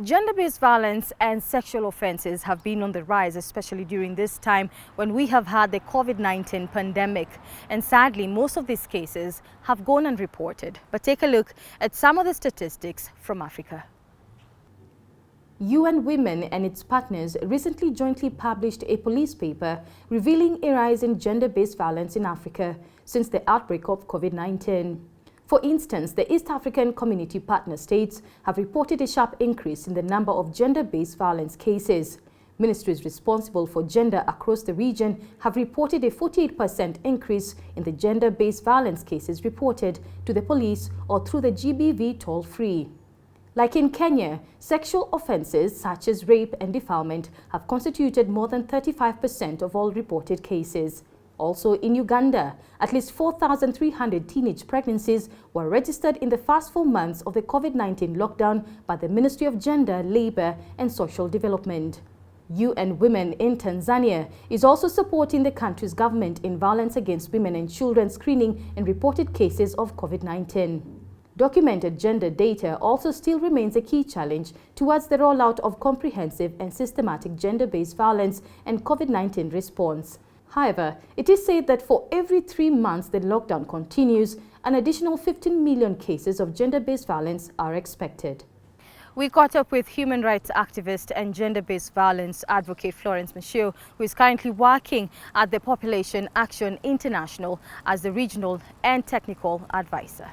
Gender-based violence and sexual offences have been on the rise, especially during this time when we have had the COVID-19 pandemic. And sadly, most of these cases have gone unreported. But take a look at some of the statistics from Africa. UN Women and its partners recently jointly published a police paper revealing a rise in gender-based violence in Africa since the outbreak of COVID-19. For instance, the East African Community Partner States have reported a sharp increase in the number of gender-based violence cases. Ministries responsible for gender across the region have reported a 48% increase in the gender-based violence cases reported to the police or through the GBV toll-free. Like in Kenya, sexual offences such as rape and defilement have constituted more than 35% of all reported cases. Also in Uganda, at least 4,300 teenage pregnancies were registered in the first 4 months of the COVID-19 lockdown by the Ministry of Gender, Labour and Social Development. UN Women in Tanzania is also supporting the country's government in violence against women and children screening and reported cases of COVID-19. Documented gender data also still remains a key challenge towards the rollout of comprehensive and systematic gender-based violence and COVID-19 response. However, it is said that for every 3 months the lockdown continues, an additional 15 million cases of gender-based violence are expected. We caught up with human rights activist and gender-based violence advocate Florence Machio, who is currently working at the Population Action International as the regional and technical advisor.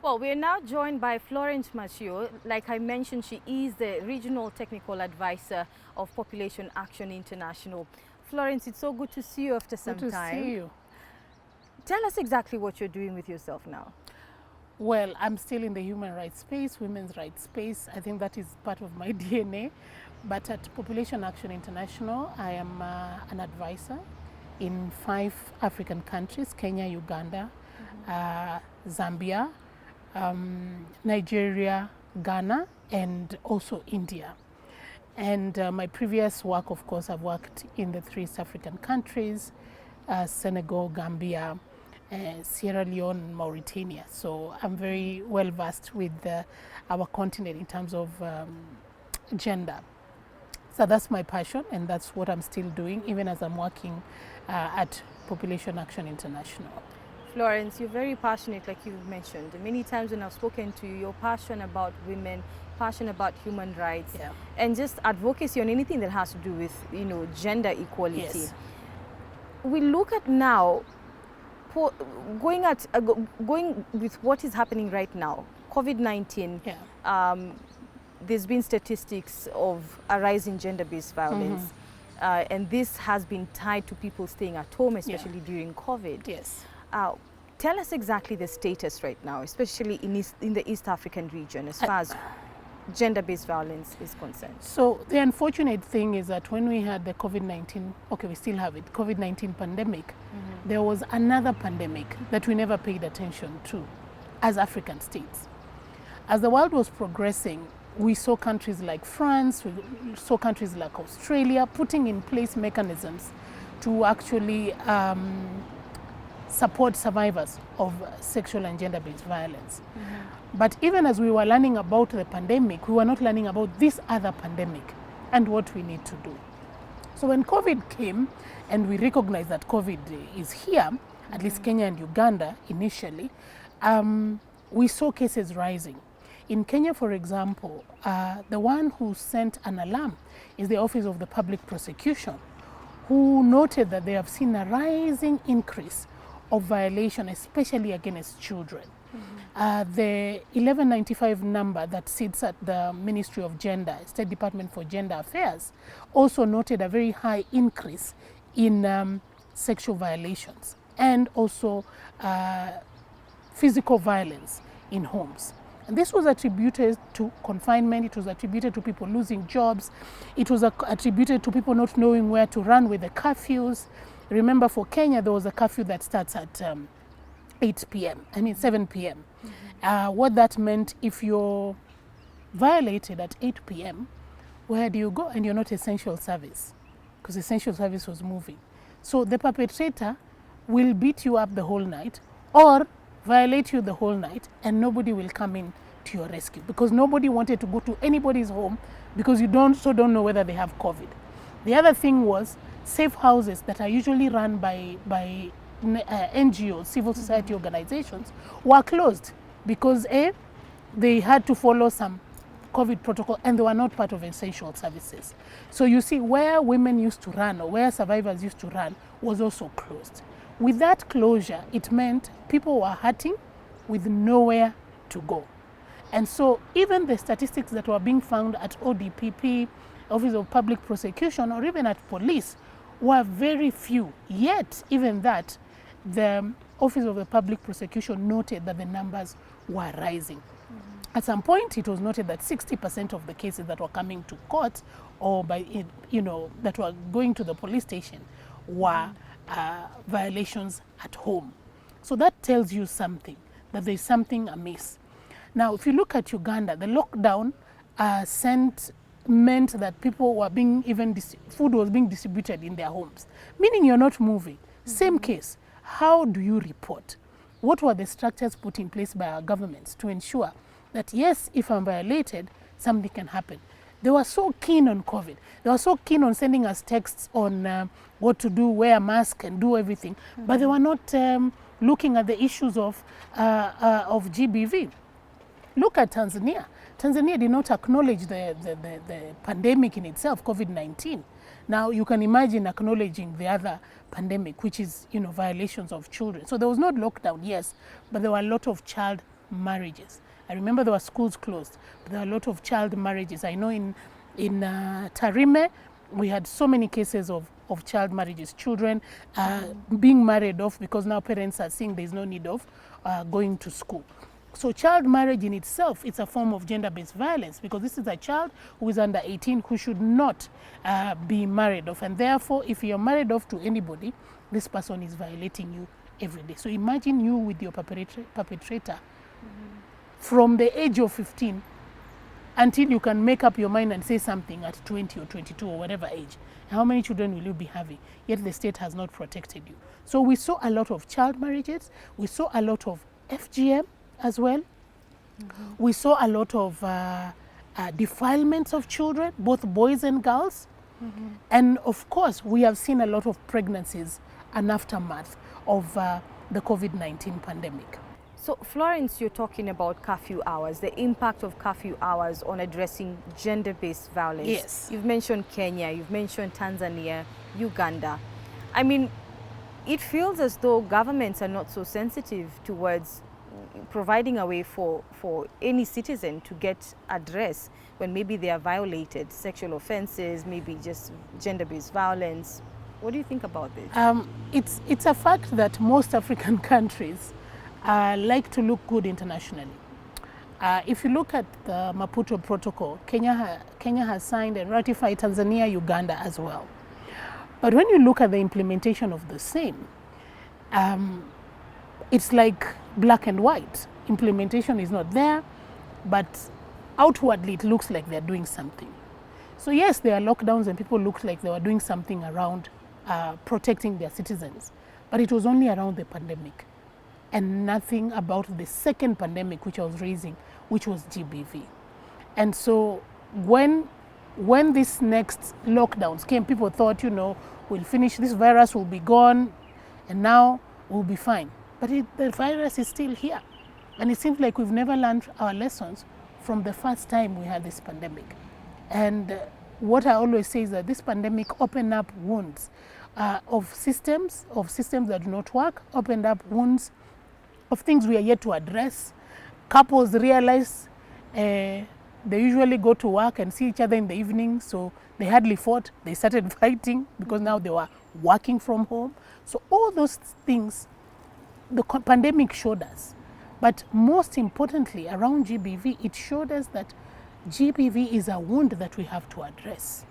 Well, we are now joined by Florence Machio. Like I mentioned, she is the Regional Technical Advisor of Population Action International. Florence, it's so good to see you after some time. Good to see you. Tell us exactly what you're doing with yourself now. Well, I'm still in the human rights space, women's rights space. I think that is part of my DNA. But at Population Action International, I am an advisor in 5 African countries: Kenya, Uganda, Zambia, Nigeria, Ghana, and also India. And my previous work, of course, I've worked in the 3 East African countries, Senegal, Gambia, Sierra Leone, Mauritania. So I'm very well versed with our continent in terms of gender. So that's my passion, and that's what I'm still doing, even as I'm working at Population Action International. Florence, you're very passionate, like you've mentioned. Many times when I've spoken to you, you're passionate about women, passionate about human rights, and just advocacy on anything that has to do with, gender equality. Yes. We look at now, going with what is happening right now, COVID-19, there's been statistics of a rise in gender-based violence. And this has been tied to people staying at home, especially during COVID. Yes. Tell us exactly the status right now, especially in the East African region, as far as gender-based violence is concerned. So the unfortunate thing is that when we had the COVID-19, we still have it, COVID-19 pandemic, there was another pandemic that we never paid attention to as African states. As the world was progressing, we saw countries like France, we saw countries like Australia putting in place mechanisms to actually support survivors of sexual and gender-based violence. But even as we were learning about the pandemic, we were not learning about this other pandemic and what we need to do. So when COVID came and we recognized that COVID is here, at least Kenya and Uganda initially, we saw cases rising. In Kenya, for example, the one who sent an alarm is the Office of the Public Prosecution, who noted that they have seen a rising increase of violation, especially against children. The 1195 number that sits at the Ministry of Gender, State Department for Gender Affairs, also noted a very high increase in sexual violations and also physical violence in homes. And this was attributed to confinement, it was attributed to people losing jobs, it was attributed to people not knowing where to run with the curfews. Remember, for Kenya, there was a curfew that starts at 7 p.m. What that meant, if you're violated at 8 p.m., where do you go? And you're not essential service, because essential service was moving. So the perpetrator will beat you up the whole night or violate you the whole night, and nobody will come in to your rescue, because nobody wanted to go to anybody's home because you don't know whether they have COVID. The other thing was safe houses that are usually run by NGOs, civil society organizations, were closed because they had to follow some COVID protocol and they were not part of essential services. So you see, where women used to run or where survivors used to run was also closed. With that closure, it meant people were hurting with nowhere to go. And so even the statistics that were being found at ODPP, Office of Public Prosecution, or even at police were very few. Yet, even that, the Office of the Public Prosecution noted that the numbers were rising. At some point, it was noted that 60% of the cases that were coming to court or that were going to the police station were violations at home. So that tells you something, that there's something amiss. Now, if you look at Uganda, the lockdown meant that people were food was being distributed in their homes, meaning you're not moving. Same case. How do you report? What were the structures put in place by our governments to ensure that, yes, if I'm violated, something can happen? They were so keen on COVID. They were so keen on sending us texts on what to do, wear a mask and do everything. But they were not looking at the issues of GBV. Look at Tanzania. Tanzania did not acknowledge the pandemic in itself, COVID-19. Now you can imagine acknowledging the other pandemic, which is violations of children. So there was not lockdown, yes, but there were a lot of child marriages. I remember there were schools closed, but there were a lot of child marriages. I know in Tarime, we had so many cases of child marriages, children being married off because now parents are seeing there's no need of going to school. So child marriage in itself, it's a form of gender-based violence, because this is a child who is under 18 who should not be married off. And therefore, if you're married off to anybody, this person is violating you every day. So imagine you with your perpetrator from the age of 15 until you can make up your mind and say something at 20 or 22 or whatever age. How many children will you be having? Yet the state has not protected you. So we saw a lot of child marriages. We saw a lot of FGM as well. We saw a lot of defilements of children, both boys and girls. And of course, we have seen a lot of pregnancies and aftermath of the COVID-19 pandemic. So, Florence, you're talking about curfew hours, the impact of curfew hours on addressing gender-based violence. Yes. You've mentioned Kenya, you've mentioned Tanzania, Uganda. I mean, it feels as though governments are not so sensitive towards providing a way for any citizen to get address when maybe they are violated, sexual offenses, maybe just gender-based violence. What do you think about this? It's a fact that most African countries like to look good internationally. If you look at the Maputo Protocol, Kenya has signed and ratified, Tanzania, Uganda as well. But when you look at the implementation of the same, it's like black and white. Implementation is not there, but outwardly it looks like they're doing something. So yes, there are lockdowns and people looked like they were doing something around protecting their citizens, but it was only around the pandemic and nothing about the second pandemic which I was raising, which was GBV. And so when these next lockdowns came, people thought, we'll finish, this virus will be gone, and now we'll be fine. But the virus is still here. And it seems like we've never learned our lessons from the first time we had this pandemic. And what I always say is that this pandemic opened up wounds of systems that do not work, opened up wounds of things we are yet to address. Couples realize they usually go to work and see each other in the evening, so they hardly fought. They started fighting because now they were working from home. So all those things the pandemic showed us. But most importantly, around GBV, it showed us that GBV is a wound that we have to address.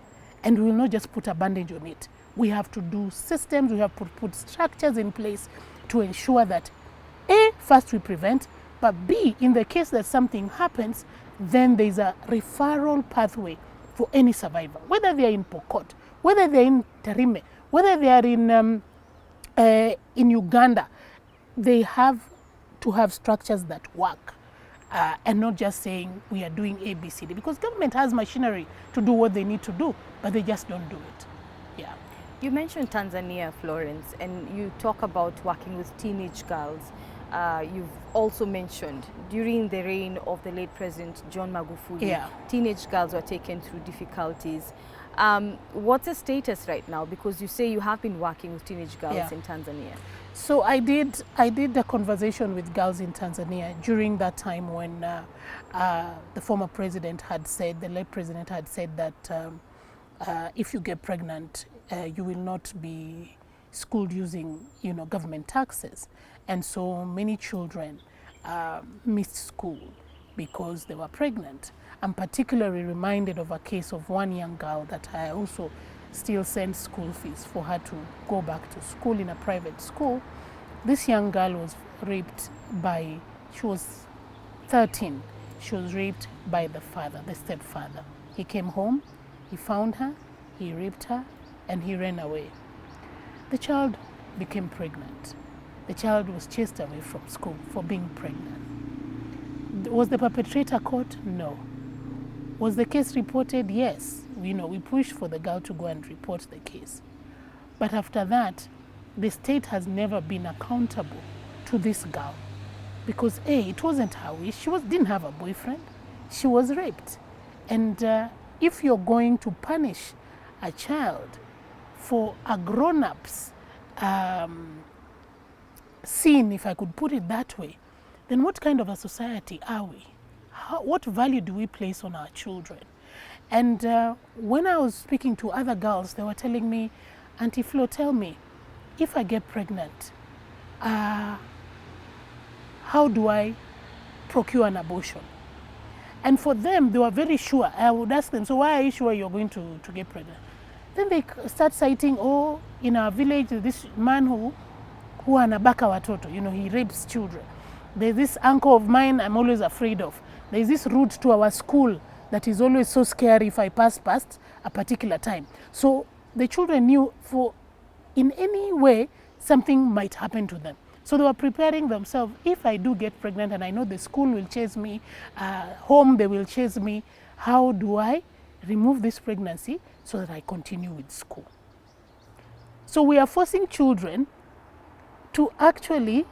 And we will not just put a bandage on it. We have to do systems, we have to put structures in place to ensure that A, first we prevent, but B, in the case that something happens, then there's a referral pathway for any survivor, whether they are in Pokot, whether they are in Tarime, whether they are in Uganda. They have to have structures that work. and not just saying we are doing A, B, C, D, because government has machinery to do what they need to do, but they just don't do it. Yeah. You mentioned Tanzania, Florence, and you talk about working with teenage girls. You've also mentioned during the reign of the late President John Magufuli, teenage girls were taken through difficulties. What's the status right now? Because you say you have been working with teenage girls in Tanzania. So I did a conversation with girls in Tanzania during that time when the former president had said, the late president had said that if you get pregnant, you will not be schooled using, government taxes. And so many children missed school because they were pregnant. I'm particularly reminded of a case of one young girl that I also still send school fees for her to go back to school in a private school. This young girl was raped she was 13. She was raped by the father, the stepfather. He came home, he found her, he raped her, and he ran away. The child became pregnant. The child was chased away from school for being pregnant. Was the perpetrator caught? No. Was the case reported? Yes. We pushed for the girl to go and report the case. But after that, the state has never been accountable to this girl because it wasn't her wish. She didn't have a boyfriend. She was raped. And if you're going to punish a child for a grown-up's sin, if I could put it that way, then what kind of a society are we? What value do we place on our children? And when I was speaking to other girls, they were telling me, Auntie Flo, tell me, if I get pregnant, how do I procure an abortion? And for them, they were very sure. I would ask them, so why are you sure you're going to get pregnant? Then they start citing, in our village, this man who anabaka watoto, he rapes children. There's this uncle of mine I'm always afraid of. There's this route to our school that is always so scary if I pass past a particular time. So the children knew in any way something might happen to them. So they were preparing themselves. If I do get pregnant and I know the school will chase me, home they will chase me, how do I remove this pregnancy so that I continue with school? So we are forcing children to actually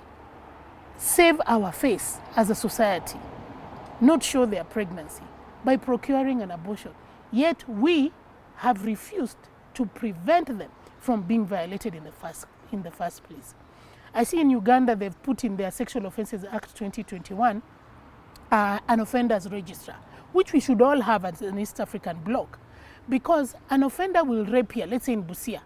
save our face as a society, not show their pregnancy by procuring an abortion. Yet we have refused to prevent them from being violated in the first place. I see in Uganda they've put in their Sexual Offences Act 2021 an offenders register, which we should all have as an East African bloc, because an offender will rape here, let's say in Busia,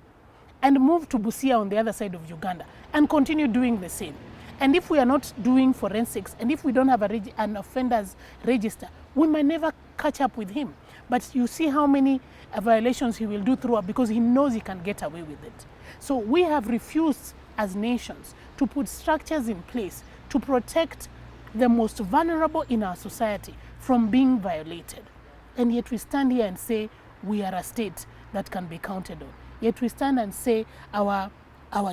and move to Busia on the other side of Uganda and continue doing the same. And if we are not doing forensics, and if we don't have an offenders register, we might never catch up with him. But you see how many violations he will do throughout because he knows he can get away with it. So we have refused as nations to put structures in place to protect the most vulnerable in our society from being violated. And yet we stand here and say we are a state that can be counted on. Yet we stand and say our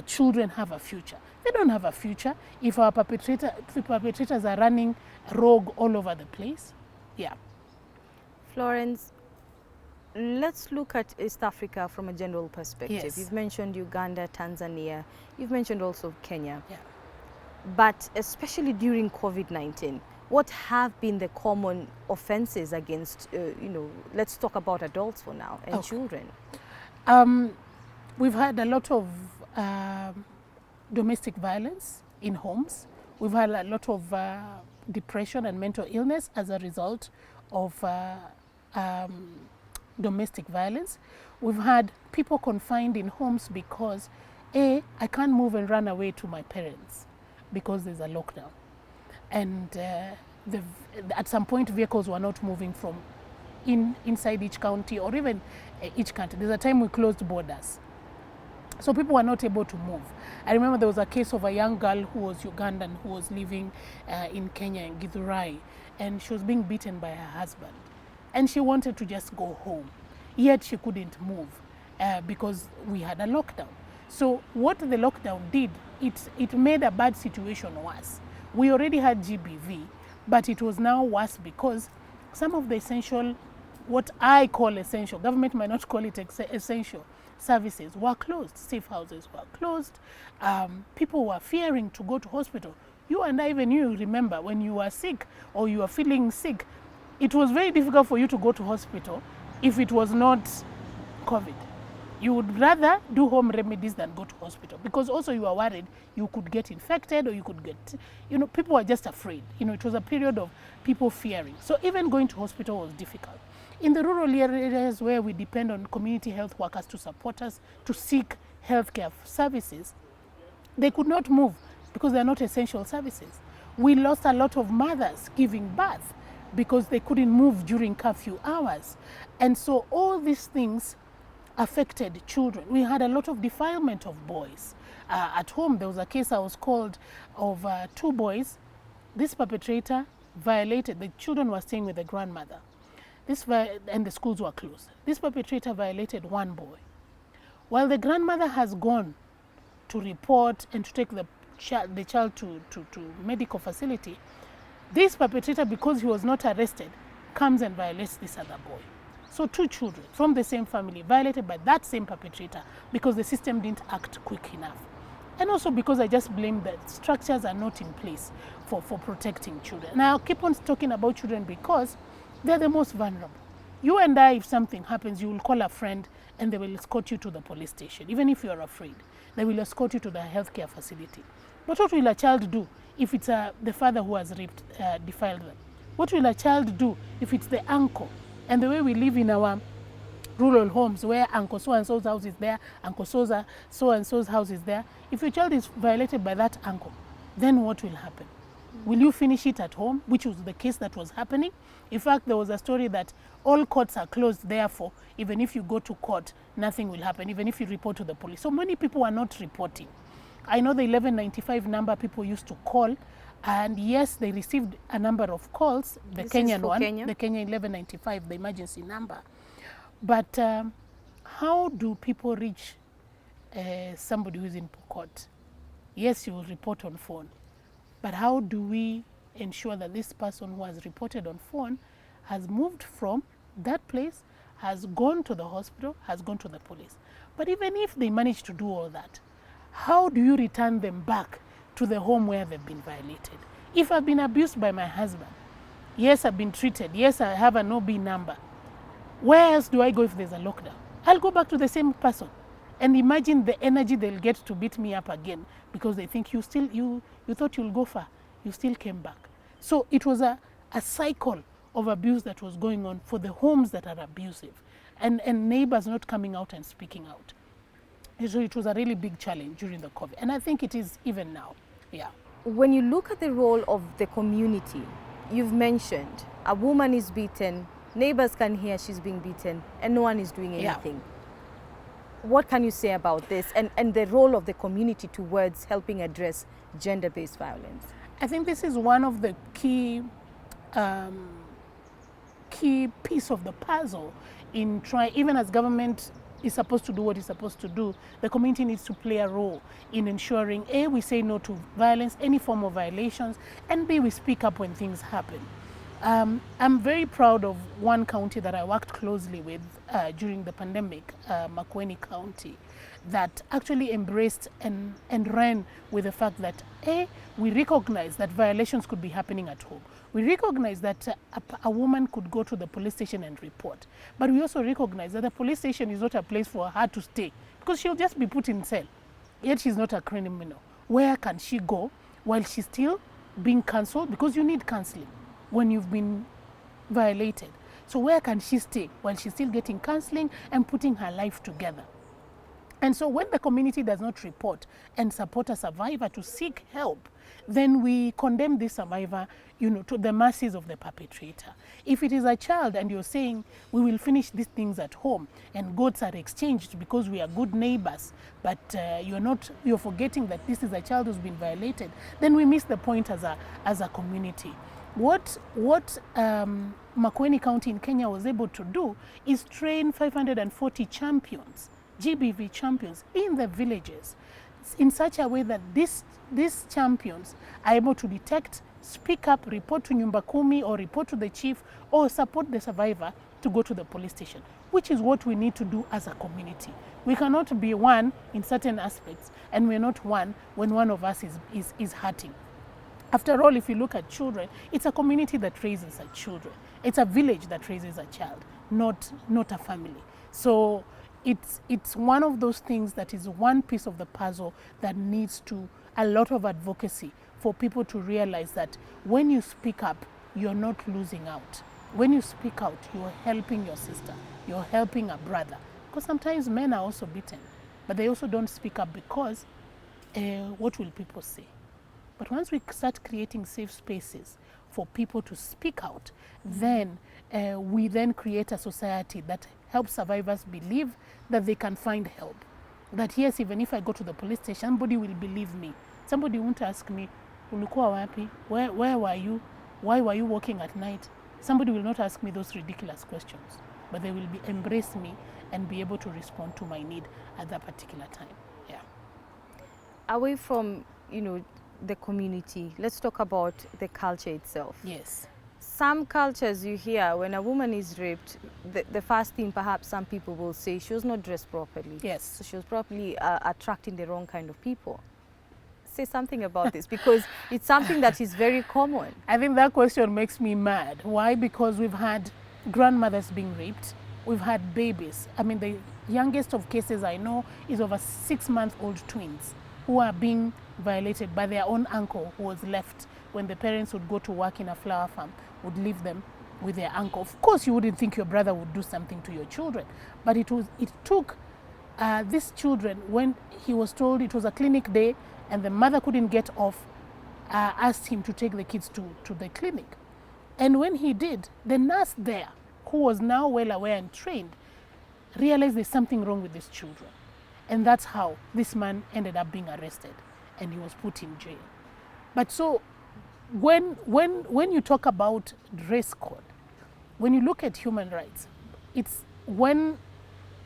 children have a future. They don't have a future if our perpetrators are running rogue all over the place. Yeah. Florence, let's look at East Africa from a general perspective. Yes. You've mentioned Uganda, Tanzania. You've mentioned also Kenya. Yeah. But especially during COVID-19, what have been the common offenses against, let's talk about adults for now and children? We've had a lot of domestic violence in homes. We've had a lot of depression and mental illness as a result of domestic violence. We've had people confined in homes because, I can't move and run away to my parents because there's a lockdown. And at some point, vehicles were not moving from inside each county or even each country. There's a time we closed borders. So people were not able to move. I remember there was a case of a young girl who was Ugandan who was living in Kenya, in Githurai, and she was being beaten by her husband. And she wanted to just go home, yet she couldn't move because we had a lockdown. So what the lockdown did, it made a bad situation worse. We already had GBV, But it was now worse because some of the essential, what I call essential, government might not call it essential, services were closed. Safe houses were closed. People were fearing to go to hospital. You and I, even you remember when you were sick or you were feeling sick, it was very difficult for you to go to hospital if it was not COVID. You would rather do home remedies than go to hospital because also you are worried you could get infected or you could get, people were just afraid. It was a period of people fearing. So even going to hospital was difficult. In the rural areas where we depend on community health workers to support us to seek healthcare services, they could not move because they are not essential services. We lost a lot of mothers giving birth because they couldn't move during curfew hours. And so all these things affected children. We had a lot of defilement of boys. At home, there was a case I was called of 2 boys. This perpetrator violated, the children were staying with the grandmother. And the schools were closed. This perpetrator violated 1 boy. While the grandmother has gone to report and to take the child to medical facility, this perpetrator, because he was not arrested, comes and violates this other boy. So 2 children from the same family violated by that same perpetrator because the system didn't act quick enough. And also because I just blame that structures are not in place for protecting children. Now I'll keep on talking about children because they're the most vulnerable. You and I, if something happens, you will call a friend and they will escort you to the police station. Even if you're afraid, they will escort you to the healthcare facility. But what will a child do if it's the father who has defiled them? What will a child do if it's the uncle? And the way we live in our rural homes where Uncle so-and-so's house is there, Uncle so-and-so's house is there, if your child is violated by that uncle, then what will happen? Will you finish it at home, which was the case that was happening? In fact, there was a story that all courts are closed, therefore, even if you go to court, nothing will happen, even if you report to the police. So many people are not reporting. I know the 1195 number people used to call, and yes, they received a number of calls, the Kenyan one, the Kenya 1195, the emergency number. But how do people reach somebody who is in court? Yes, you will report on phone. But how do we ensure that this person who has reported on phone has moved from that place, has gone to the hospital, has gone to the police? But even if they manage to do all that, how do you return them back to the home where they've been violated? If I've been abused by my husband, yes, I've been treated, yes, I have an OB number, where else do I go if there's a lockdown? I'll go back to the same person. And imagine the energy they'll get to beat me up again because they think you thought you'll go far, you still came back. So it was a cycle of abuse that was going on for the homes that are abusive and neighbors not coming out and speaking out. So it was a really big challenge during the COVID. And I think it is even now, yeah. When you look at the role of the community, you've mentioned a woman is beaten, neighbors can hear she's being beaten, and no one is doing anything. Yeah. What can you say about this and the role of the community towards helping address gender-based violence? I think this is one of the key piece of the puzzle in trying, even as government is supposed to do what it's supposed to do, the community needs to play a role in ensuring A, we say no to violence, any form of violations, and B, we speak up when things happen. I'm very proud of one county that I worked closely with during the pandemic, Makueni County, that actually embraced and ran with the fact that A, we recognize that violations could be happening at home. We recognize that a woman could go to the police station and report. But we also recognize that the police station is not a place for her to stay because she'll just be put in cell. Yet she's not a criminal. Where can she go while she's still being counseled? Because you need counseling when you've been violated. So where can she stay while she's still getting counseling and putting her life together? And so when the community does not report and support a survivor to seek help, then we condemn this survivor, to the mercies of the perpetrator. If it is a child and you're saying, we will finish these things at home and goods are exchanged because we are good neighbors, but you're forgetting that this is a child who's been violated, then we miss the point as a community. What Makueni County in Kenya was able to do is train 540 champions, GBV champions, in the villages in such a way that these champions are able to detect speak up, report to Nyumba Kumi or report to the chief or support the survivor to go to the police station, which is what we need to do as a community. We cannot be one in certain aspects and we're not one when one of us is hurting. After all, if you look at children, it's a community that raises children. It's a village that raises a child, not a family. So it's one of those things that is one piece of the puzzle that needs a lot of advocacy for people to realize that when you speak up, you're not losing out. When you speak out, you're helping your sister, you're helping a brother. Because sometimes men are also beaten, but they also don't speak up because what will people say? But once we start creating safe spaces for people to speak out, then we then create a society that helps survivors believe that they can find help. That yes, even if I go to the police station, somebody will believe me. Somebody won't ask me, ulikuwa wapi? Where were you? Why were you walking at night? Somebody will not ask me those ridiculous questions, but they will embrace me and be able to respond to my need at that particular time. Yeah. Away from, the community, let's talk about the culture itself. Yes. Some cultures you hear when a woman is raped, the first thing perhaps some people will say, she was not dressed properly. Yes. So she was probably attracting the wrong kind of people. Say something about this, because it's something that is very common. I think that question makes me mad. Why? Because we've had grandmothers being raped. We've had babies. I mean, the youngest of cases I know is of a 6-month-old twins who are being violated by their own uncle who was left when the parents would go to work in a flower farm, would leave them with their uncle. Of course, you wouldn't think your brother would do something to your children, but it took these children, when he was told it was a clinic day and the mother couldn't get off, asked him to take the kids to the clinic. And when he did, the nurse there, who was now well aware and trained, realized there's something wrong with these children. And that's how this man ended up being arrested and he was put in jail. But so when you talk about dress code, when you look at human rights, it's when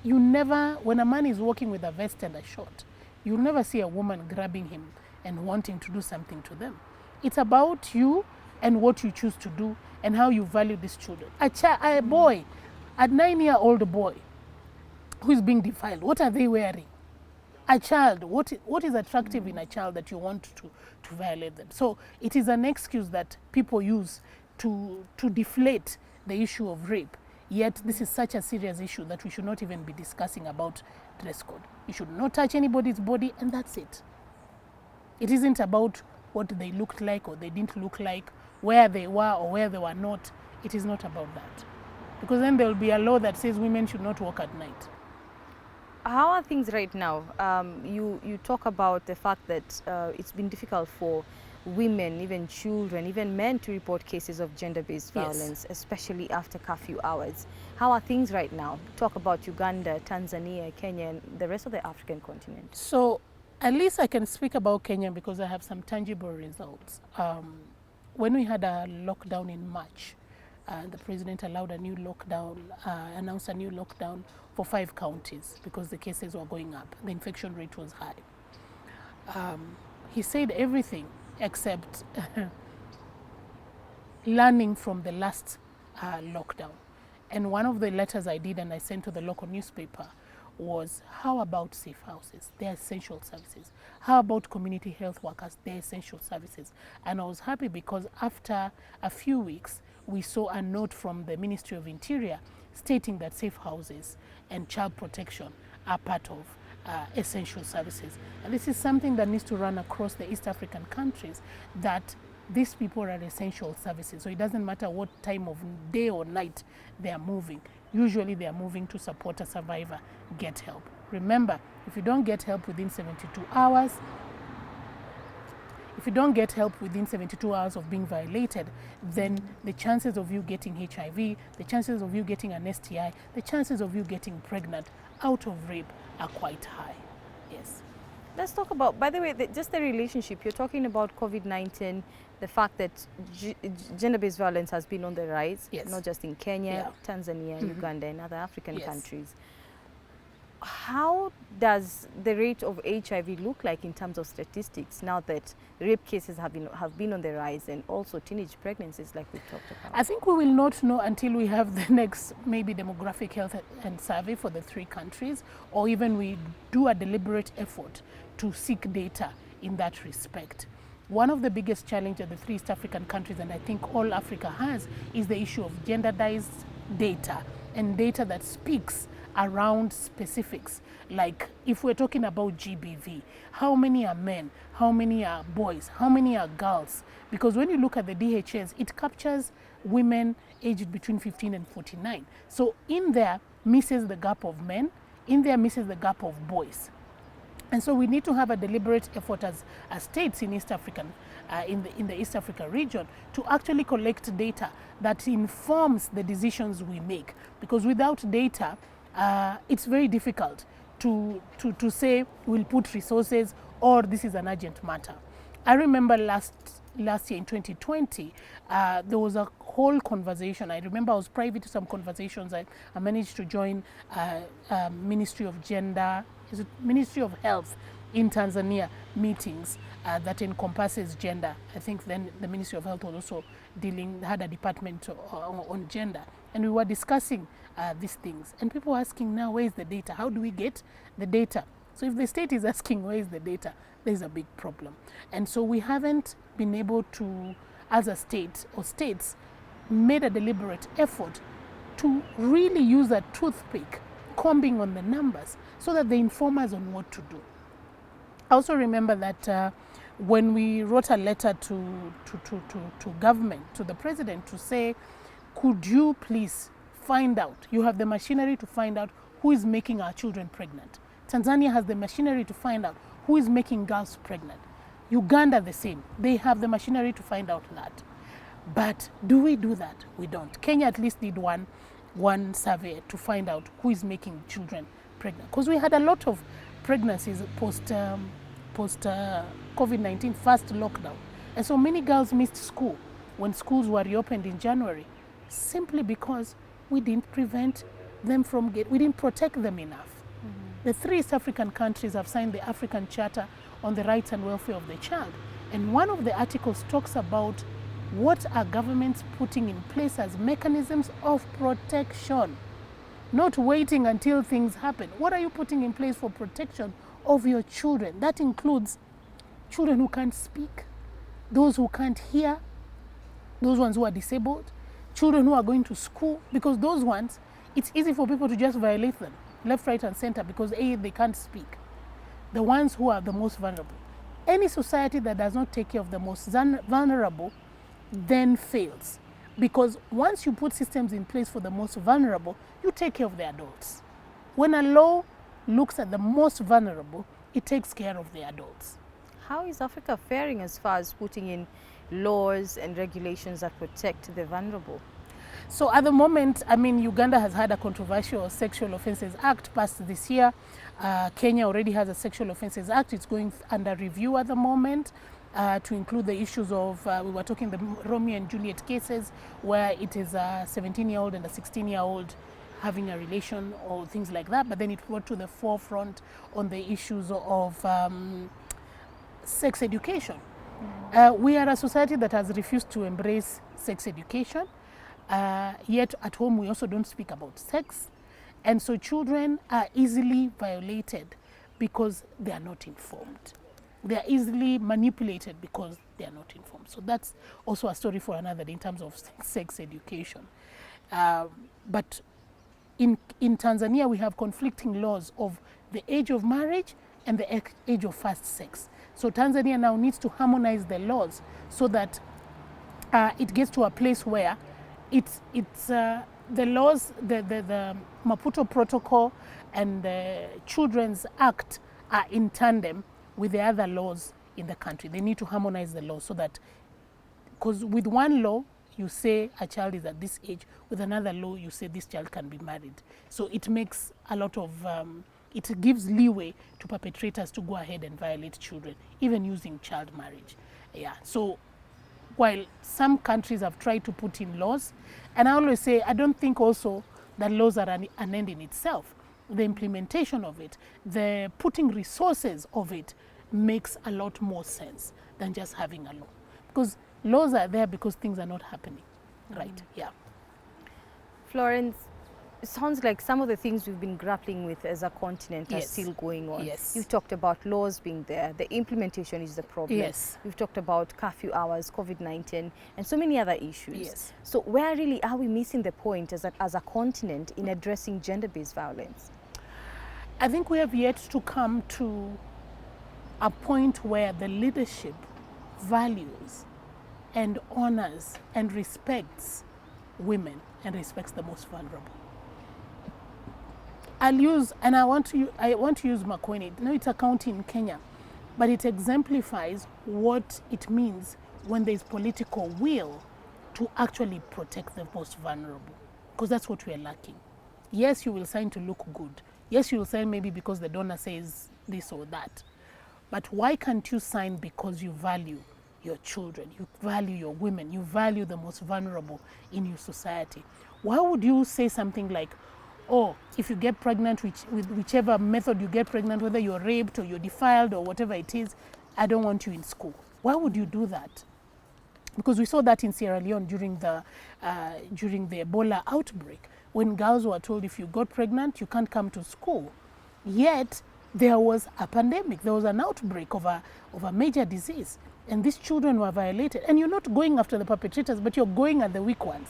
a man is walking with a vest and a short, you'll never see a woman grabbing him and wanting to do something to them. It's about you and what you choose to do and how you value these children. A boy, a 9-year-old boy who is being defiled, what are they wearing? A child, what is attractive in a child that you want to violate them? So it is an excuse that people use to deflate the issue of rape. Yet this is such a serious issue that we should not even be discussing about dress code. You should not touch anybody's body, and that's it. It isn't about what they looked like or they didn't look like, where they were or where they were not. It is not about that. Because then there will be a law that says women should not walk at night. How are things right now? You talk about the fact that it's been difficult for women, even children, even men to report cases of gender-based violence, especially after curfew hours. How are things right now? Talk about Uganda, Tanzania, Kenya, and the rest of the African continent. So at least I can speak about Kenya because I have some tangible results. When we had a lockdown in March, the president allowed a new lockdown, announced a new lockdown for 5 counties because the cases were going up. The infection rate was high. He said everything except learning from the last lockdown. And one of the letters I did and I sent to the local newspaper was, how about safe houses? They're essential services. How about community health workers? They're essential services. And I was happy because after a few weeks, we saw a note from the Ministry of Interior stating that safe houses and child protection are part of essential services. And this is something that needs to run across the East African countries, that these people are essential services. So it doesn't matter what time of day or night they are moving. Usually they are moving to support a survivor, get help. Remember, if you don't get help within 72 hours, of being violated, then the chances of you getting HIV, the chances of you getting an STI, the chances of you getting pregnant out of rape are quite high. Yes. Let's talk about, by the way, just the relationship. You're talking about COVID-19, the fact that gender-based violence has been on the rise, yes, not just in Kenya, Tanzania, Uganda, and other African countries. how does the rate of HIV look like in terms of statistics now that rape cases have been on the rise, and also teenage pregnancies like we talked about? I think we will not know until we have the next maybe demographic health and survey for the 3 countries, or even we do a deliberate effort to seek data in that respect. One of the biggest challenges the 3 East African countries, and I think all Africa has, is the issue of genderized data, and data that speaks around specifics. Like if we're talking about GBV, how many are men, how many are boys, how many are girls? Because when you look at the DHS, it captures women aged between 15 and 49. So in there misses the gap of men, in there misses the gap of boys. And so we need to have a deliberate effort as states in East African, in the East Africa region, to actually collect data that informs the decisions we make. Because without data, it's very difficult to say we'll put resources or this is an urgent matter. I remember last year in 2020, there was a whole conversation. I remember I was privy to some conversations. I managed to join Ministry of Gender, is it Ministry of Health in Tanzania meetings that encompasses gender. I think then the Ministry of Health was also had a department on gender. And we were discussing these things. And people were asking now, where is the data? How do we get the data? So if the state is asking where is the data, there's a big problem. And so we haven't been able to, as a state or states, made a deliberate effort to really use a toothpick, combing on the numbers, so that they inform us on what to do. I also remember that when we wrote a letter to government, to the president, to say, could you please find out, you have the machinery to find out who is making our children pregnant. Tanzania has the machinery to find out who is making girls pregnant. Uganda the same. They have the machinery to find out that. But do we do that? We don't. Kenya at least did one survey to find out who is making children pregnant. Because we had a lot of pregnancies post COVID-19 first lockdown. And so many girls missed school when schools were reopened in January, simply because we didn't prevent them from we didn't protect them enough. Mm-hmm. The 3 East African countries have signed the African Charter on the Rights and Welfare of the Child. And one of the articles talks about what are governments putting in place as mechanisms of protection, not waiting until things happen. What are you putting in place for protection of your children? That includes children who can't speak, those who can't hear, those ones who are disabled, children who are going to school, because those ones, it's easy for people to just violate them, left, right, and center, because A, they can't speak. The ones who are the most vulnerable. Any society that does not take care of the most vulnerable then fails. Because once you put systems in place for the most vulnerable, you take care of the adults. When a law looks at the most vulnerable, it takes care of the adults. How is Africa faring as far as putting in laws and regulations that protect the vulnerable? So at the moment, I mean, Uganda has had a controversial Sexual Offences Act passed this year. Kenya already has a Sexual Offences Act. It's going under review at the moment to include the issues of, we were talking the Romeo and Juliet cases, where it is a 17-year-old and a 16-year-old having a relation or things like that. But then it brought to the forefront on the issues of sex education. We are a society that has refused to embrace sex education. Yet at home we also don't speak about sex, and so children are easily violated because they are not informed. They are easily manipulated because they are not informed. So that's also a story for another day in terms of sex education. But in Tanzania we have conflicting laws of the age of marriage and the age of first sex. So Tanzania now needs to harmonize the laws so that it gets to a place where it's the laws, the Maputo Protocol and the Children's Act are in tandem with the other laws in the country. They need to harmonize the laws so that, because with one law, you say a child is at this age, with another law, you say this child can be married. So it makes a lot of, it gives leeway to perpetrators to go ahead and violate children, even using child marriage. Yeah, so while some countries have tried to put in laws, and I always say, I don't think also that laws are an end in itself. the implementation of it, the putting resources of it makes a lot more sense than just having a law. Because laws are there because things are not happening, right? Yeah. Florence, it sounds like some of the things we've been grappling with as a continent are Yes. still going on. Yes. You've talked about laws being there, the implementation is the problem. Yes. We've talked about curfew hours, COVID-19, and so many other issues. Yes. So where really are we missing the point as a continent in addressing gender-based violence? I think we have yet to come to a point where the leadership values and honors and respects women and respects the most vulnerable. I want to use Makueni. No, it's a county in Kenya, but it exemplifies what it means when there is political will to actually protect the most vulnerable, because that's what we are lacking. Yes, you will sign to look good. Yes, you will sign maybe because the donor says this or that. But why can't you sign because you value your children, you value your women, you value the most vulnerable in your society? Why would you say something like, oh, if you get pregnant with whichever method you get pregnant, whether you're raped or you're defiled or whatever it is, I don't want you in school? Why would you do that? Because we saw that in Sierra Leone during the Ebola outbreak, when girls were told if you got pregnant, you can't come to school. Yet there was a pandemic, there was an outbreak of a major disease, and these children were violated. And you're not going after the perpetrators, but you're going at the weak ones.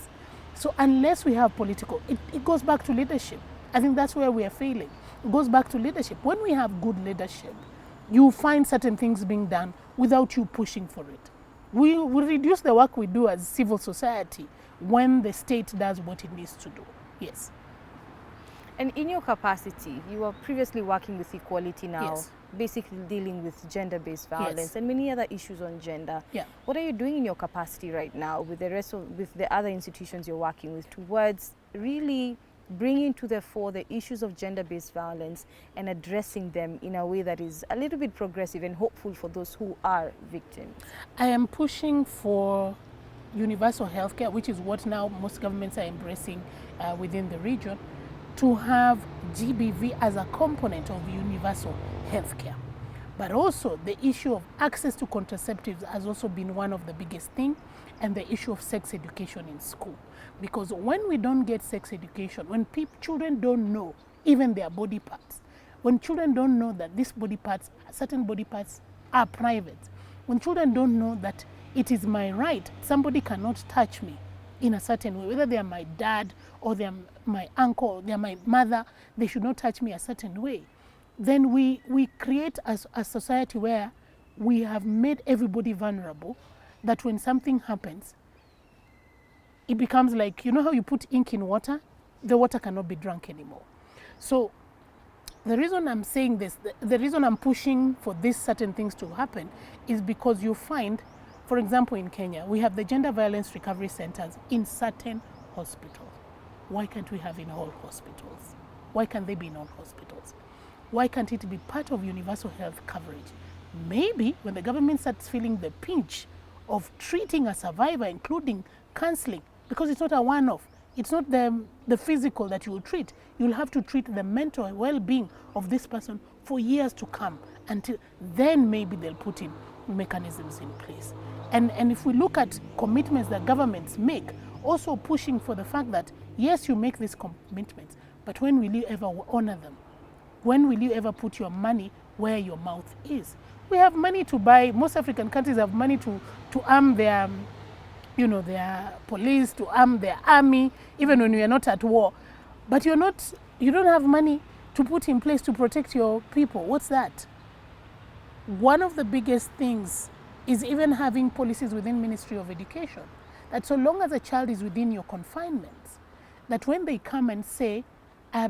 So unless we have political, it goes back to leadership. I think that's where we are failing. It goes back to leadership. When we have good leadership, you find certain things being done without you pushing for it. We reduce the work we do as civil society when the state does what it needs to do. Yes. And in your capacity, you were previously working with Equality Now, Yes. basically dealing with gender-based violence Yes. and many other issues on gender. Yeah. What are you doing in your capacity right now with the other institutions you're working with towards really bringing to the fore the issues of gender-based violence and addressing them in a way that is a little bit progressive and hopeful for those who are victims? I am pushing for universal healthcare, which is what now most governments are embracing within the region, to have GBV as a component of universal healthcare. But also the issue of access to contraceptives has also been one of the biggest things, and the issue of sex education in school. Because when we don't get sex education, when children don't know even their body parts, when children don't know that these body parts, certain body parts are private, when children don't know that it is my right, somebody cannot touch me in a certain way, whether they are my dad or they are my uncle or they are my mother, they should not touch me a certain way, then we create a society where we have made everybody vulnerable, that when something happens, it becomes like, you know how you put ink in water? The water cannot be drunk anymore. So the reason I'm saying this, the reason I'm pushing for these certain things to happen is because you find, for example, in Kenya, we have the gender violence recovery centers in certain hospitals. Why can't we have in all hospitals? Why can't they be in all hospitals? Why can't it be part of universal health coverage? Maybe when the government starts feeling the pinch of treating a survivor, including counselling, because it's not a one-off. It's not the physical that you will treat. You'll have to treat the mental well-being of this person for years to come, until then maybe they'll put in mechanisms in place. And if we look at commitments that governments make, also pushing for the fact that, yes, you make these commitments, but when will you ever honor them? When will you ever put your money where your mouth is? We have money to buy, most African countries have money to arm their, their police, to arm their army, even when we are not at war. But you don't have money to put in place to protect your people. What's that? One of the biggest things is even having policies within Ministry of Education, that so long as a child is within your confinements, that when they come and say, I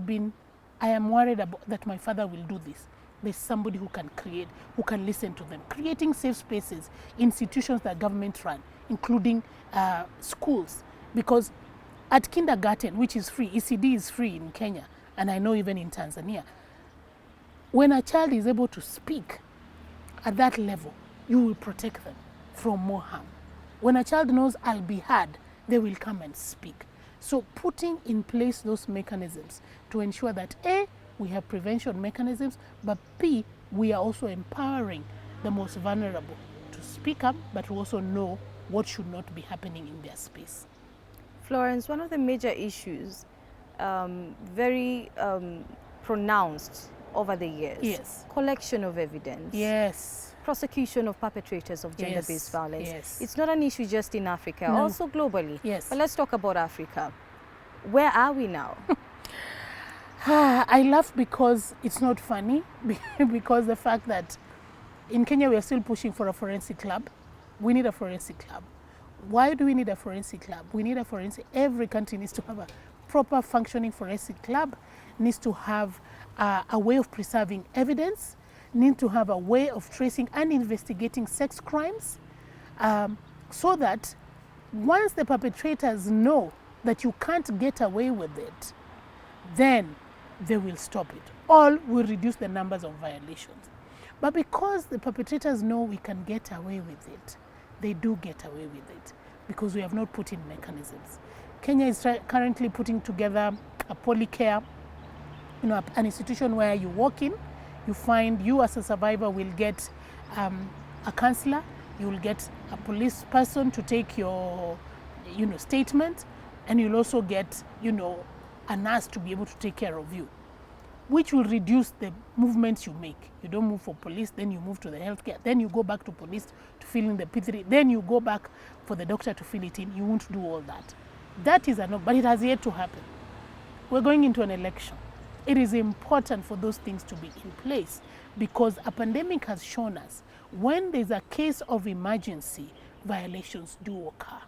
am worried about that my father will do this, there's somebody who can create, who can listen to them. Creating safe spaces, institutions that government run, including schools. Because at kindergarten, which is free, ECD is free in Kenya, and I know even in Tanzania, when a child is able to speak at that level, you will protect them from more harm. When a child knows I'll be heard, they will come and speak. So putting in place those mechanisms to ensure that A, we have prevention mechanisms, but B, we are also empowering the most vulnerable to speak up, but to also know what should not be happening in their space. Florence, one of the major issues, very pronounced over the years, Yes. collection of evidence. Yes. Prosecution of perpetrators of gender-based violence. Yes. It's not an issue just in Africa, No. also globally. Yes. But let's talk about Africa. Where are we now? I laugh because it's not funny, because the fact that in Kenya we are still pushing for a forensic lab. We need a forensic lab. Why do we need a forensic lab? We need a forensic, every country needs to have a proper functioning forensic lab, needs to have a way of preserving evidence, need to have a way of tracing and investigating sex crimes, so that once the perpetrators know that you can't get away with it, then they will stop it. All will reduce the numbers of violations. But because the perpetrators know we can get away with it, they do get away with it because we have not put in mechanisms. Kenya is currently putting together a polycare, an institution where you walk in, you find you as a survivor will get a counselor, you will get a police person to take your statement, and you'll also get a nurse to be able to take care of you, which will reduce the movements you make. You don't move for police, then you move to the healthcare, then you go back to police to fill in the P3, then you go back for the doctor to fill it in. You won't do all that. That is enough, but it has yet to happen. We're going into an election. It is important for those things to be in place because a pandemic has shown us when there's a case of emergency, violations do occur.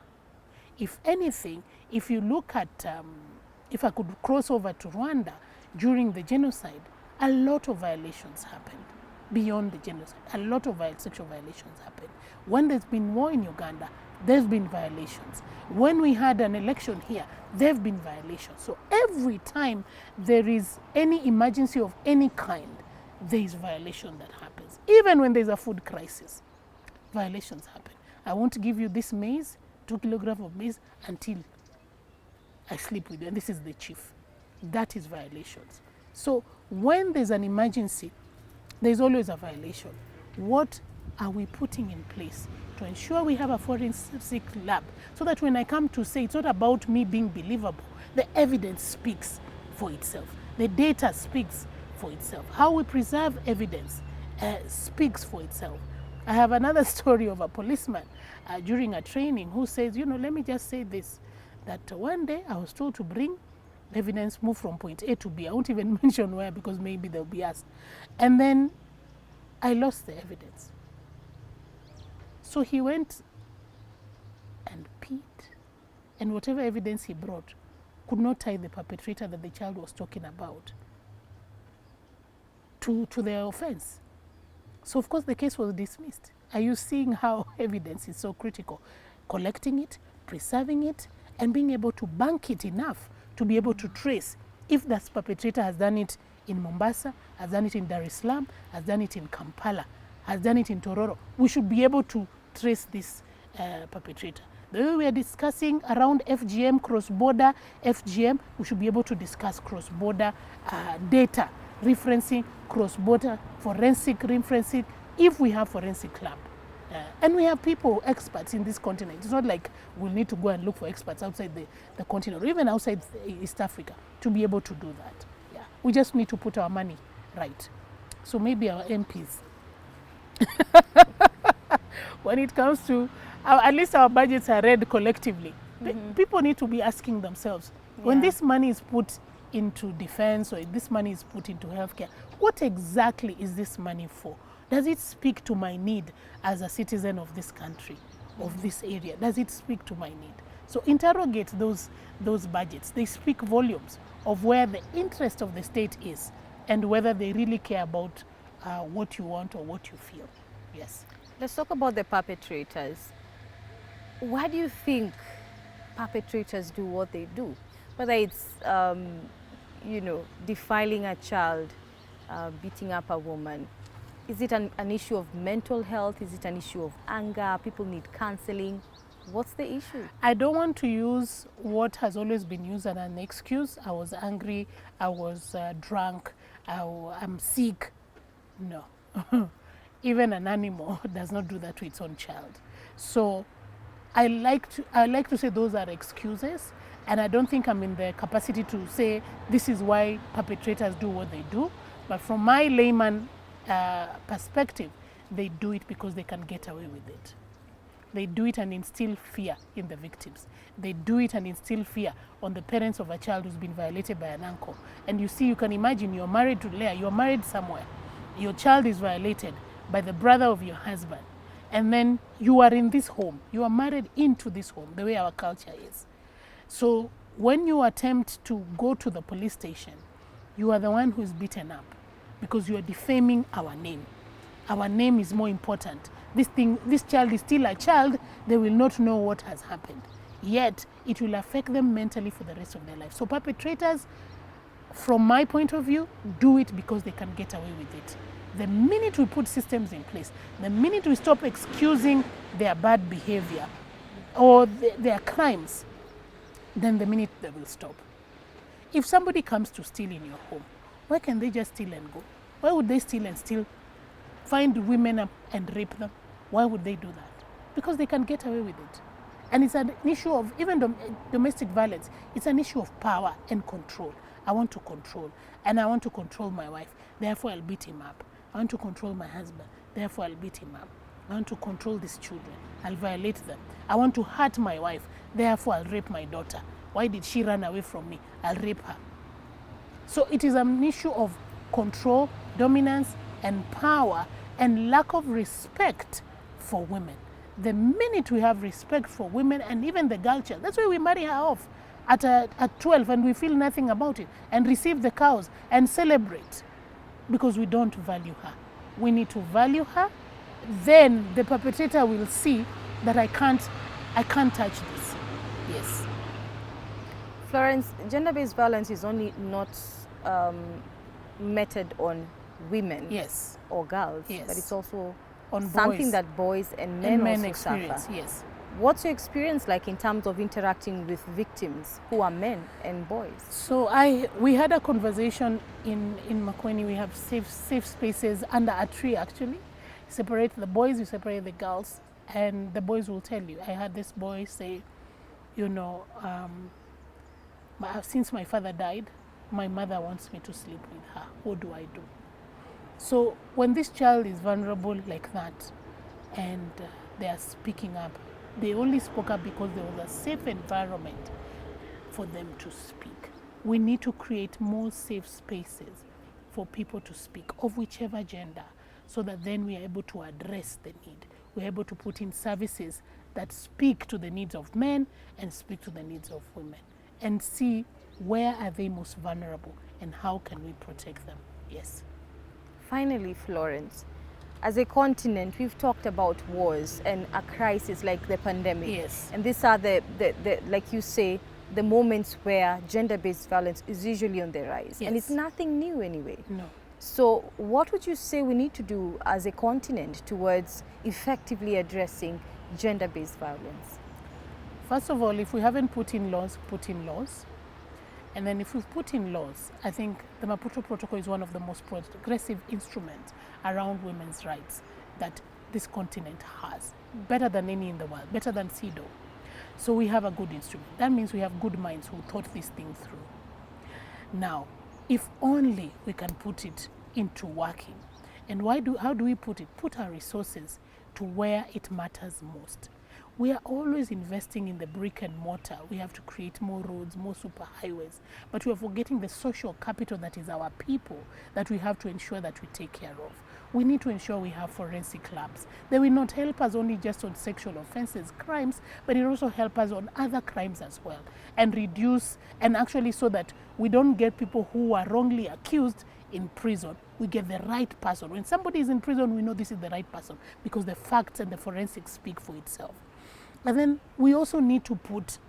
If anything, if you look at, if I could cross over to Rwanda, during the genocide, a lot of violations happened beyond the genocide. A lot of sexual violations happened. When there's been war in Uganda, there's been violations. When we had an election here, there have been violations. So every time there is any emergency of any kind, there is violation that happens. Even when there's a food crisis, violations happen. I won't give you this maize, 2 kilograms of maize, until I sleep with you. And this is the chief. That is violations. So when there's an emergency, there's always a violation. What are we putting in place to ensure we have a forensic lab so that when I come to say it's not about me being believable, the evidence speaks for itself. The data speaks for itself. How we preserve evidence speaks for itself. I have another story of a policeman during a training who says, let me just say this, that one day I was told to bring evidence, move from point A to B. I won't even mention where because maybe they'll be asked. And then I lost the evidence. So he went and peed, and whatever evidence he brought could not tie the perpetrator that the child was talking about to their offense. So of course the case was dismissed. Are you seeing how evidence is so critical? Collecting it, preserving it, and being able to bank it enough to be able to trace if that perpetrator has done it in Mombasa, has done it in Dar es Salaam, has done it in Kampala, has done it in Tororo. We should be able to trace this perpetrator. The way we are discussing around FGM, cross-border FGM, we should be able to discuss cross-border data, referencing cross-border forensic referencing, if we have forensic lab. And we have people, experts in this continent. It's not like we'll need to go and look for experts outside the continent or even outside East Africa to be able to do that. Yeah. We just need to put our money right. So maybe our MPs, when it comes to, at least our budgets are read collectively. People need to be asking themselves, when this money is put into defense or this money is put into healthcare, what exactly is this money for? Does it speak to my need as a citizen of this country, of this area? Does it speak to my need? So interrogate those budgets. They speak volumes of where the interest of the state is and whether they really care about what you want or what you feel. Yes. Let's talk about the perpetrators. Why do you think perpetrators do what they do? Whether it's, defiling a child, beating up a woman. Is it an issue of mental health? Is it an issue of anger? People need counseling. What's the issue? I don't want to use what has always been used as an excuse. I was angry, I was drunk, I'm sick. No. Even an animal does not do that to its own child. So I like to say those are excuses, and I don't think I'm in the capacity to say this is why perpetrators do what they do. But from my layman perspective, they do it because they can get away with it. They do it and instill fear in the victims. They do it and instill fear on the parents of a child who's been violated by an uncle. And you see, you can imagine you're married to Leah, you're married somewhere. Your child is violated by the brother of your husband. And then you are in this home. You are married into this home, the way our culture is. So when you attempt to go to the police station, you are the one who is beaten up because you are defaming our name. Our name is more important. This child is still a child. They will not know what has happened. Yet, it will affect them mentally for the rest of their life. So perpetrators, from my point of view, do it because they can get away with it. The minute we put systems in place, the minute we stop excusing their bad behavior or their crimes, then the minute they will stop. If somebody comes to steal in your home, why can they just steal and go? Why would they steal and still find women up and rape them? Why would they do that? Because they can get away with it. And it's an issue of even domestic violence. It's an issue of power and control. I want to control, and I want to control my wife. Therefore, I'll beat him up. I want to control my husband. Therefore, I'll beat him up. I want to control these children. I'll violate them. I want to hurt my wife. Therefore, I'll rape my daughter. Why did she run away from me? I'll rape her. So it is an issue of control, dominance, and power, and lack of respect for women. The minute we have respect for women and even the girl child, that's why we marry her off at 12 and we feel nothing about it and receive the cows and celebrate because we don't value her. We need to value her. Then the perpetrator will see that I can't touch this. Yes. Florence, gender-based violence is only not meted on women, yes, or girls, yes, but it's also on something boys that boys and men also experience, suffer. yes. What's your experience like in terms of interacting with victims who are men and boys? So we had a conversation in Makweni. We have safe spaces under a tree actually. Separate the boys, you separate the girls, and the boys will tell you. I had this boy say, you know, since my father died, my mother wants me to sleep with her. What do I do? So when this child is vulnerable like that and they are speaking up, they only spoke up because there was a safe environment for them to speak. We need to create more safe spaces for people to speak of whichever gender, so that then we are able to address the need. We're able to put in services that speak to the needs of men and speak to the needs of women and see where are they most vulnerable and how can we protect them. Yes. Finally, Florence, as a continent, we've talked about wars and a crisis like the pandemic. Yes. And these are the like you say, the moments where gender-based violence is usually on the rise. Yes. And it's nothing new anyway. No. So what would you say we need to do as a continent towards effectively addressing gender-based violence? First of all, if we haven't put in laws, put in laws. And then if we've put in laws, I think the Maputo Protocol is one of the most progressive instruments around women's rights that this continent has. Better than any in the world, better than CEDAW. So we have a good instrument. That means we have good minds who thought this thing through. Now, if only we can put it into working. And how do we put it? Put our resources to where it matters most. We are always investing in the brick and mortar. We have to create more roads, more superhighways. But we are forgetting the social capital that is our people that we have to ensure that we take care of. We need to ensure we have forensic labs. They will not help us only just on sexual offenses, crimes, but it also help us on other crimes as well. And reduce, and actually so that we don't get people who are wrongly accused in prison. We get the right person. When somebody is in prison, we know this is the right person because the facts and the forensics speak for itself. And then we also need to put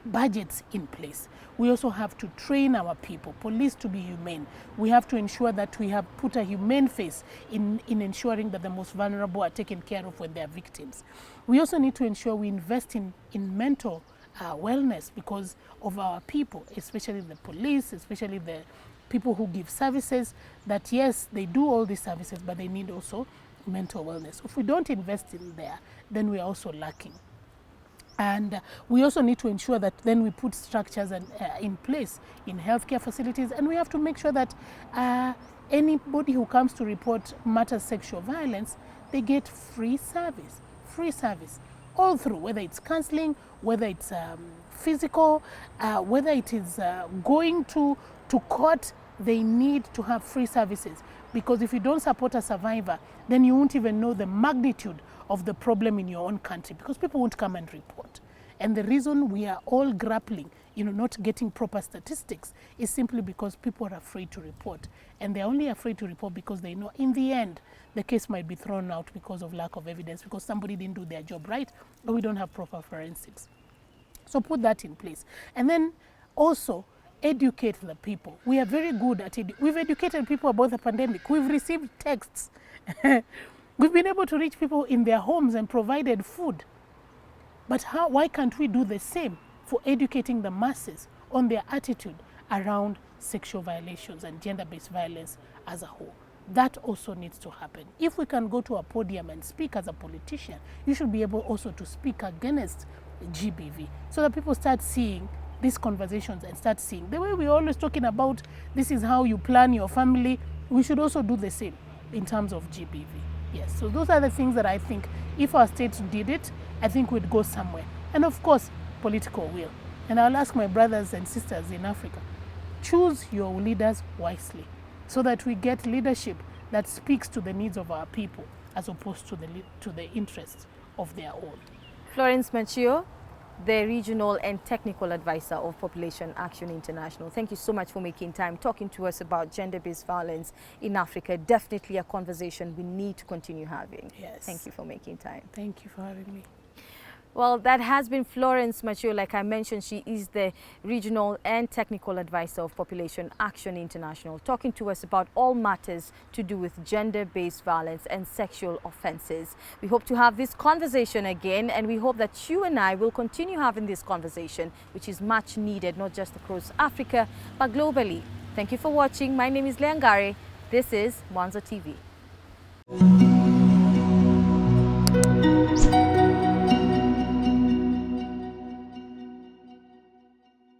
budgets in place. We also have to train our people, police to be humane. We have to ensure that we have put a humane face in ensuring that the most vulnerable are taken care of when they are victims. We also need to ensure we invest in mental wellness because of our people, especially the police, especially the people who give services, that yes, they do all these services, but they need also mental wellness. If we don't invest in there, then we are also lacking. And we also need to ensure that then we put structures in place in healthcare facilities, and we have to make sure that anybody who comes to report matters sexual violence, they get free service all through, whether it's counseling, whether it's physical, whether it is going to court. They need to have free services, because if you don't support a survivor, then you won't even know the magnitude of the problem in your own country, because people won't come and report. And the reason we are all grappling, not getting proper statistics, is simply because people are afraid to report. And they're only afraid to report because they know in the end the case might be thrown out because of lack of evidence, because somebody didn't do their job right, or we don't have proper forensics. So put that in place. And then also educate the people. We are very good at it. We've educated people about the pandemic. We've received texts. We've been able to reach people in their homes and provided food. But why can't we do the same for educating the masses on their attitude around sexual violations and gender-based violence as a whole? That also needs to happen. If we can go to a podium and speak as a politician, you should be able also to speak against GBV, so that people start seeing these conversations and start seeing the way we're always talking about this is how you plan your family. We should also do the same in terms of GBV. Yes, so those are the things that I think if our states did it, I think we'd go somewhere. And of course, political will. And I'll ask my brothers and sisters in Africa, choose your leaders wisely, so that we get leadership that speaks to the needs of our people as opposed to the interests of their own. Florence Machio, the Regional and Technical Advisor of Population Action International. Thank you so much for making time talking to us about gender-based violence in Africa. Definitely a conversation we need to continue having. Yes. Thank you for making time. Thank you for having me. Well, that has been Florence Machio. Like I mentioned, she is the Regional and Technical Advisor of Population Action International, talking to us about all matters to do with gender-based violence and sexual offenses. We hope to have this conversation again, and we hope that you and I will continue having this conversation, which is much needed, not just across Africa, but globally. Thank you for watching. My name is Leangare. This is Mwanzo TV.